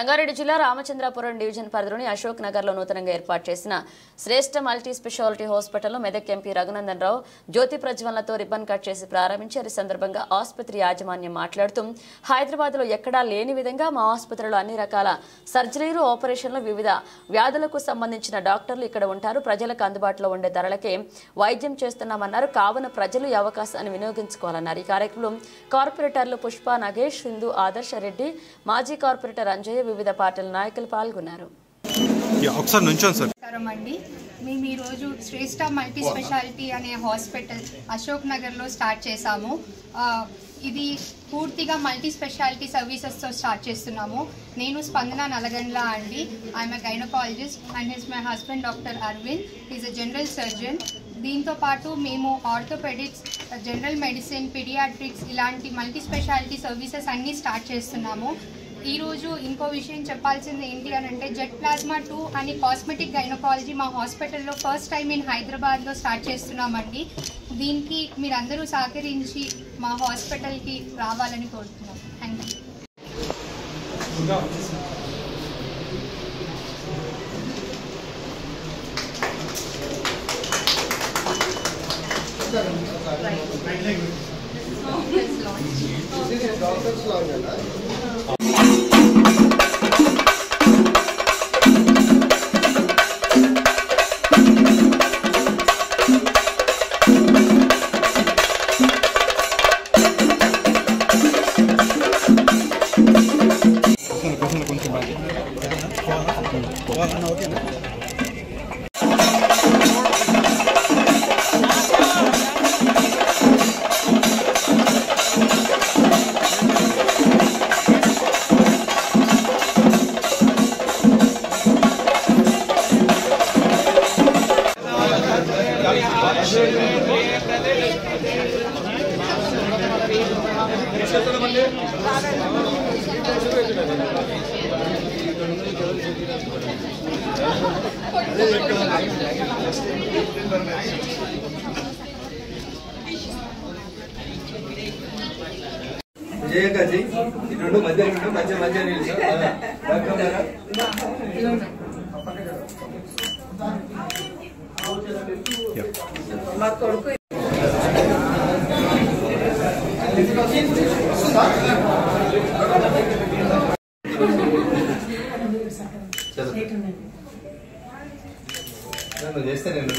సంగారెడ్డి జిల్లా రామచంద్రాపురం డివిజన్ పరిధిలోని అశోక్ నగర్లో నూతనంగా ఏర్పాటు చేసిన శ్రేష్ఠ మల్టీ స్పెషాలిటీ హాస్పిటల్లో మెదక్ ఎంపీ రఘునందన్ రావు జ్యోతి ప్రజ్వలనతో రిబ్బన్ కట్ చేసి ప్రారంభించారు. ఈ సందర్భంగా ఆసుపత్రి యాజమాన్యం మాట్లాడుతూ హైదరాబాద్లో ఎక్కడా లేని విధంగా మా ఆసుపత్రిలో అన్ని రకాల సర్జరీలు, ఆపరేషన్లు, వివిధ వ్యాధులకు సంబంధించిన డాక్టర్లు ఇక్కడ ఉంటారు. ప్రజలకు అందుబాటులో ఉండే ధరలకే వైద్యం చేస్తున్నామన్నారు. కావున ప్రజలు ఈ అవకాశాన్ని వినియోగించుకోవాలన్నారు. ఈ కార్యక్రమంలో కార్పొరేటర్లు పుష్ప, నగేష్, సింధు, ఆదర్శ రెడ్డి, మాజీ కార్పొరేటర్ అంజయ్య, వివిధ పార్టీల నాయకులు పాల్గొన్నారు. మేము ఈరోజు శ్రేష్ఠ మల్టీ స్పెషాలిటీ అనే హాస్పిటల్ అశోక్ నగర్లో స్టార్ట్ చేశాము. ఇది పూర్తిగా మల్టీ స్పెషాలిటీ సర్వీసెస్తో స్టార్ట్ చేస్తున్నాము. నేను స్పందన నలగండ్ల అండి. I'm a gynaecologist and his my husband doctor Aravind. Is a general surgeon. దీంతో పాటు మేము ఆర్థోపెడిక్స్, జనరల్ మెడిసిన్, పీడియాట్రిక్స్ ఇలాంటి మల్టీ స్పెషాలిటీ సర్వీసెస్ అన్నీ స్టార్ట్ చేస్తున్నాము. ఈరోజు ఇంకో విషయం చెప్పాల్సింది ఏంటి అని అంటే జెట్ ప్లాస్మా 2 అని కాస్మెటిక్ గైనకాలజీ మా హాస్పిటల్లో ఫస్ట్ టైం ఇన్ హైదరాబాద్లో స్టార్ట్ చేస్తున్నామండి. దీనికి మీరందరూ సహకరించి మా హాస్పిటల్కి రావాలని కోరుతున్నాం. Thank you. విజయకాజీ రెండు మధ్య మా కొడుకు చేస్తే నేను